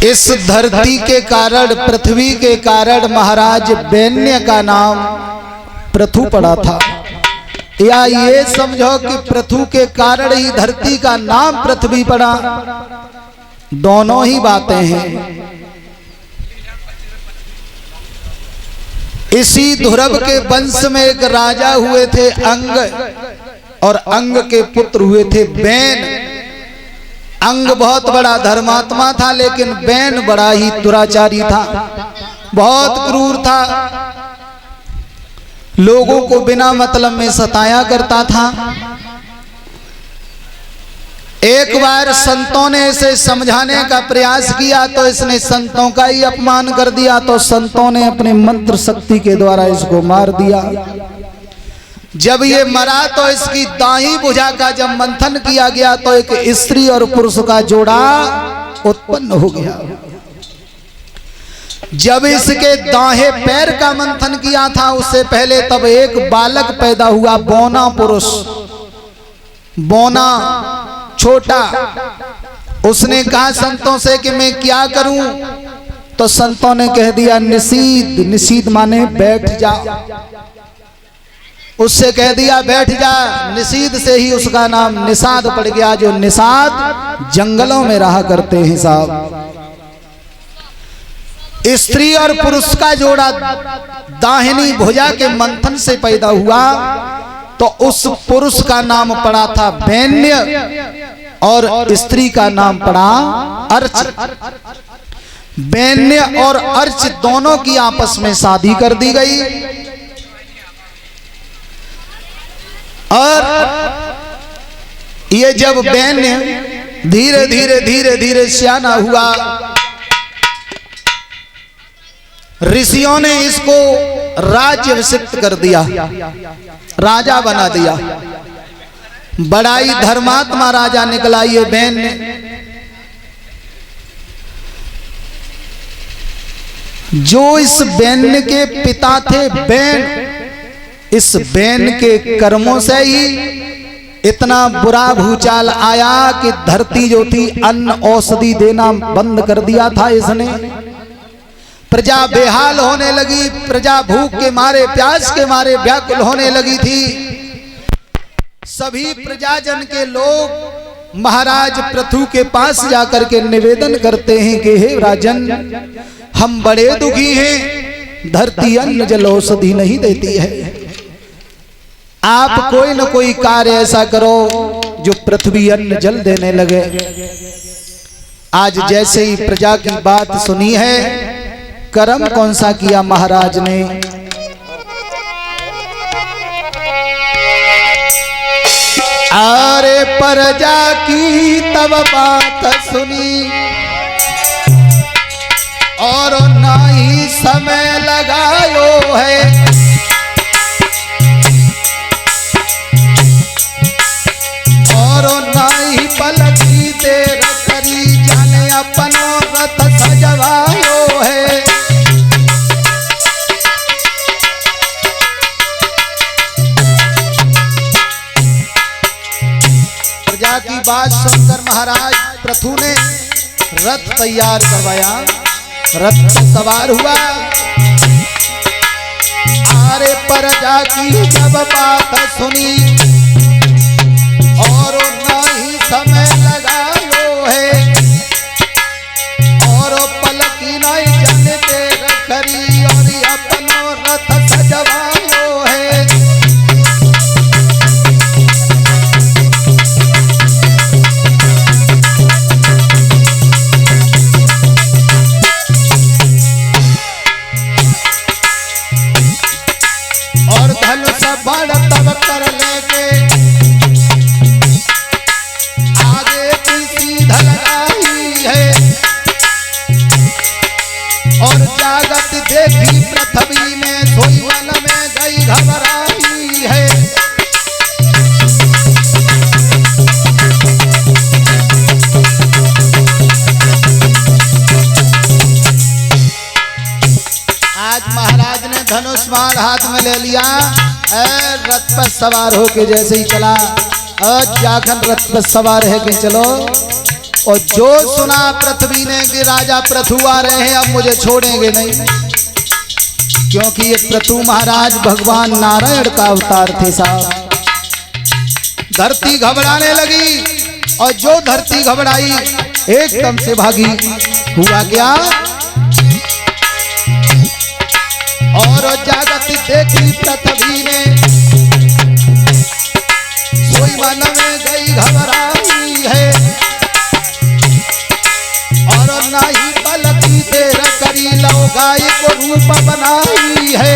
इस धरती के कारण, पृथ्वी के कारण महाराज वैन्य का नाम पृथु पड़ा था। या ये समझो कि पृथु के कारण ही धरती का नाम पृथ्वी पड़ा। दोनों ही बातें हैं। इसी ध्रुव के वंश में एक राजा हुए थे अंग, और अंग के पुत्र हुए थे बैन। अंग बहुत बड़ा धर्मात्मा था, लेकिन बैन बड़ा ही दुराचारी था, बहुत क्रूर था, लोगों को बिना मतलब में सताया करता था। एक बार संतों ने इसे समझाने का प्रयास किया तो इसने संतों का ही अपमान कर दिया, तो संतों ने अपने मंत्र शक्ति के द्वारा इसको मार दिया। जब ये मरा तो इसकी दाहिनी भुजा का जब मंथन किया गया तो एक स्त्री और पुरुष का जोड़ा उत्पन्न हो गया। जब इसके दाहिने पैर का मंथन किया था उससे पहले तब एक बालक पैदा हुआ, बौना पुरुष, बौना छोटा। उसने कहा संतों से कि मैं क्या करूं, तो संतों ने कह दिया निषीद। निषीद माने बैठ जा। उससे कह दिया बैठ जा। निषीद से ही उसका नाम निषाद पड़ गया, जो निषाद जंगलों में रहा करते हैं साहब। स्त्री और पुरुष का जोड़ा दाहिनी भुजा के मंथन से पैदा हुआ, तो उस पुरुष का नाम पड़ा था वैन्य और स्त्री का नाम पड़ा अर्च। वैन्य और अर्च दोनों की आपस में शादी कर दी गई, और ये जब वैन्य धीरे धीरे धीरे धीरे सियाना हुआ, ऋषियों ने इसको राज्य अभिषिक्त कर दिया, राजा बना दिया। बड़ा ही धर्मात्मा राजा निकला ये वैन्य। जो इस वैन्य के पिता थे बैन, इस बैन के कर्मों से ही इतना बुरा भूचाल आया कि धरती जो थी अन्न औषधि देना बंद कर दिया था इसने। प्रजा बेहाल होने लगी, प्रजा भूख के मारे, प्यास के मारे व्याकुल होने लगी थी। सभी प्रजाजन के लोग महाराज पृथु के पास जाकर के निवेदन करते हैं कि हे राजन, हम बड़े दुखी हैं, धरती अन्न जल औषधि नहीं देती है। आप कोई न कोई कार्य ऐसा करो जो पृथ्वी अन्न जल देने लगे। आज जैसे ही प्रजा की बात सुनी है, कर्म कौन सा किया महाराज ने? अरे प्रजा की तब बात सुनी और ना ही समय लगायो है, और ना ही पलकी देर करी, जाने अपनो रथ सजवायो है। प्रजा की बात सुनकर महाराज पृथु ने रथ तैयार करवाया, रथ सवार हुआ। अरे प्रजा की जब बात सुनी और ना ही समय लगायो है, और पलकी नहीं जाने देर करी, और अपनो रथ सजवायो है। और धनुष बड़ तब कर लेके आगे की सीधा लगाई है, और जागत देखी पृथ्वी में, सोई वन में गई घबराई है। आज महाराज ने धनुष बाण हाथ में ले लिया, रथ पर सवार होके जैसे ही चला, जाखन रथ पर सवार है कि चलो और जो सुना पृथ्वी ने कि राजा पृथु आ रहे हैं, अब मुझे छोड़ेंगे नहीं, क्योंकि ये पृथु महाराज भगवान नारायण का अवतार थे साहब। धरती घबराने लगी और जो धरती घबराई एकदम से भागी। हुआ क्या? और जागत देखी पृथ्वी ने, सोई मन में गई घबराई है, और नहीं पलकी देर करी लो गाय को रूप बनाई है।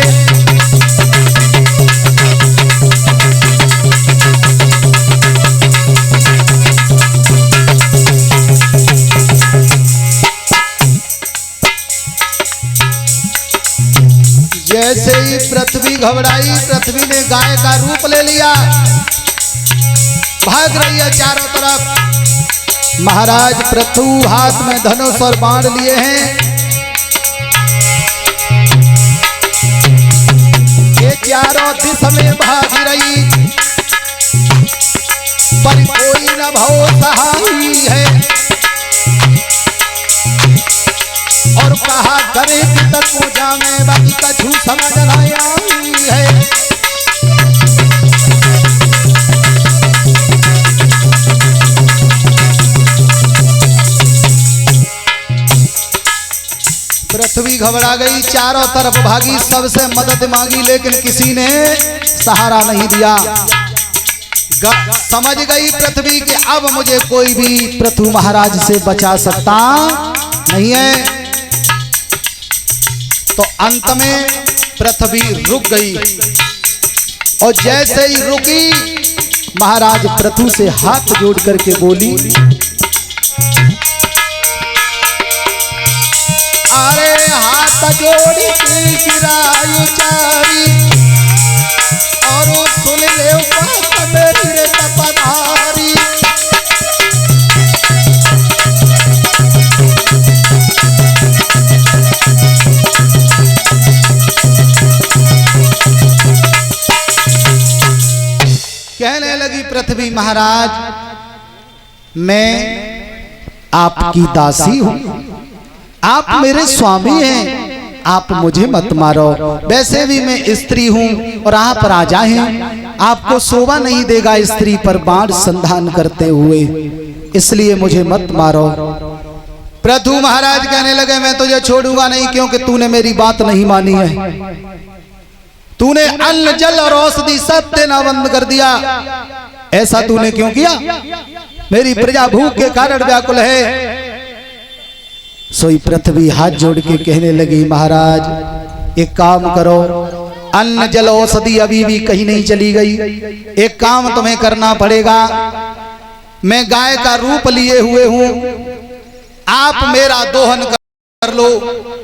जैसे ही पृथ्वी घबराई, पृथ्वी ने गाय का रूप ले लिया, भाग रही है चारों तरफ। महाराज पृथु हाथ में धनुष और बाण लिए हैं। ये चारों दिशा में भाग रही, पर कोई न भव सहाई है। और कहा करे कि तक पूजा में बाकी कछु समझ न आई है। पृथ्वी घबरा गई, चारों तरफ भागी, सबसे मदद मांगी, लेकिन किसी ने सहारा नहीं दिया। समझ गई पृथ्वी कि अब मुझे कोई भी पृथु महाराज से बचा सकता नहीं है। तो अंत में पृथ्वी रुक गई, और जैसे ही रुकी महाराज पृथु से हाथ जोड़ करके बोली, अरे हाथ जोड़ी गिरायु चारी, और सुन ले मेरे तपधारी। कहने लगी पृथ्वी, महाराज मैं आपकी दासी हूं, आप मेरे स्वामी हैं, आप मुझे मत मारो। वैसे भी मैं स्त्री हूं और आप राजा हैं, आपको शोभा नहीं देगा स्त्री पर बाण संधान करते हुए, इसलिए मुझे मत मारो। पृथु महाराज कहने लगे, मैं तुझे छोड़ूंगा नहीं, क्योंकि तूने मेरी बात नहीं मानी है। तूने अन्न जल और औषधि सब देना बंद कर दिया। ऐसा तूने क्यों किया? मेरी प्रजा भूख के कारण व्याकुल है। सोई पृथ्वी हाथ जोड़ के कहने लगी, महाराज एक काम करो, अन्न जल औषधि अभी भी कहीं नहीं चली गई, एक काम तुम्हें करना पड़ेगा। मैं गाय का रूप लिए हुए हूं, आप मेरा दोहन कर लो,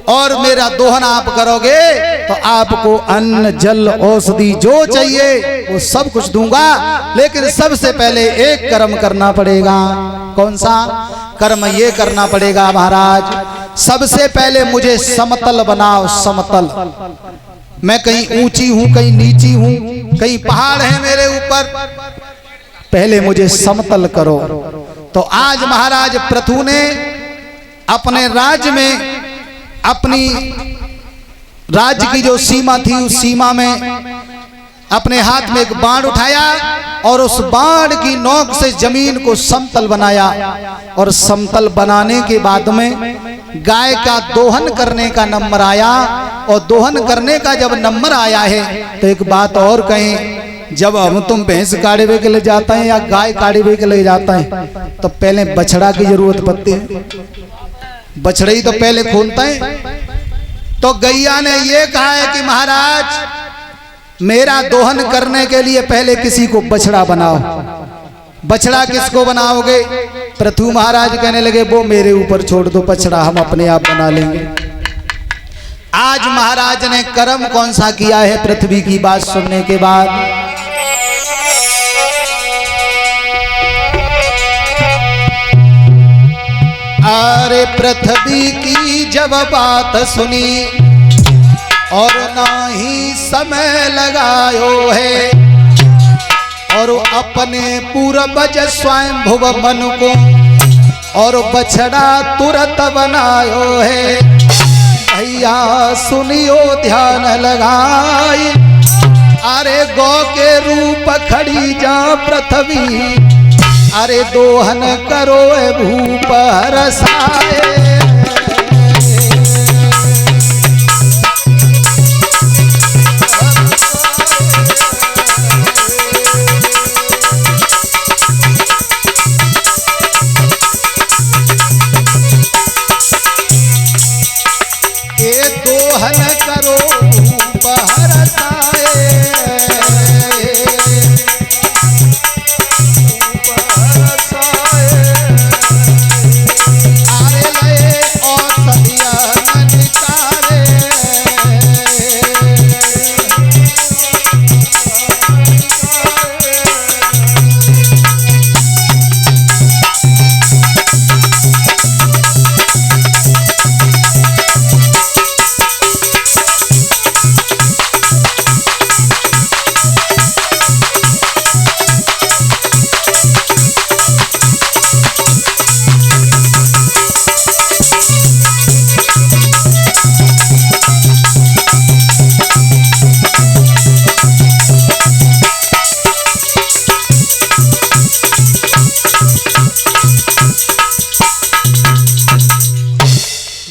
और मेरा दोहन आप करोगे तो आपको अन्न जल औषधि जो चाहिए वो सब कुछ दूंगा। लेकिन सबसे पहले एक कर्म करना पड़ेगा। कौन सा कर्म? ये करना पड़ेगा महाराज, सबसे पहले मुझे समतल बनाओ। समतल, मैं कहीं ऊंची हूं, कहीं नीची हूं, कहीं पहाड़ है मेरे ऊपर, पहले मुझे समतल करो। तो आज महाराज पृथु ने अपने राज्य में, अपनी राज्य की जो सीमा थी उस सीमा में अपने हाथ में एक बाण उठाया, और उस बाण की नोक से जमीन को समतल बनाया। और समतल बनाने के बाद में गाय का दोहन करने का नंबर आया। और दोहन करने का जब नंबर आया है तो एक बात और कहें, जब हम तुम भैंस काढ़े हुए के लिए जाते हैं या गाय काढ़े हुए के लिए जाते हैं तो पहले बछड़ा की जरूरत पड़ती है, बछड़े ही तो पहले खोलते हैं। तो गैया ने ये कहा है कि महाराज मेरा दोहन करने के लिए पहले किसी को बछड़ा बनाओ। बछड़ा किसको बनाओगे? पृथु महाराज कहने लगे, वो मेरे ऊपर छोड़ दो, बछड़ा हम अपने आप बना लेंगे। आज महाराज ने कर्म कौन सा किया है पृथ्वी की बात सुनने के बाद? अरे पृथ्वी की जब बात सुनी और ना ही समय लगायो है, और अपने पूर्वज स्वयं भुव मन को और बछड़ा तुरंत बनायो है। भैया सुनियो ध्यान लगाई, अरे गौ के रूप खड़ी जा पृथ्वी, अरे दोहन करो भूप हरसाए। दोहन करो भूप हरसाए, आरे लए औषधिया निकाले।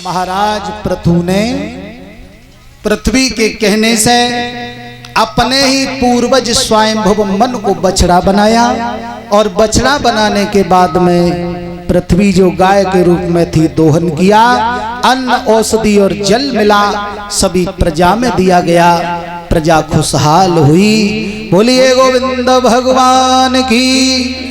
महाराज पृथु ने पृथ्वी के कहने से अपने ही पूर्वज स्वयंभुव मन को बछड़ा बनाया, और बछड़ा बनाने के बाद में पृथ्वी जो गाय के रूप में थी दोहन किया, अन्न औषधि और जल मिला, सभी प्रजा में दिया गया, प्रजा खुशहाल हुई। बोलिए गोविंद भगवान की।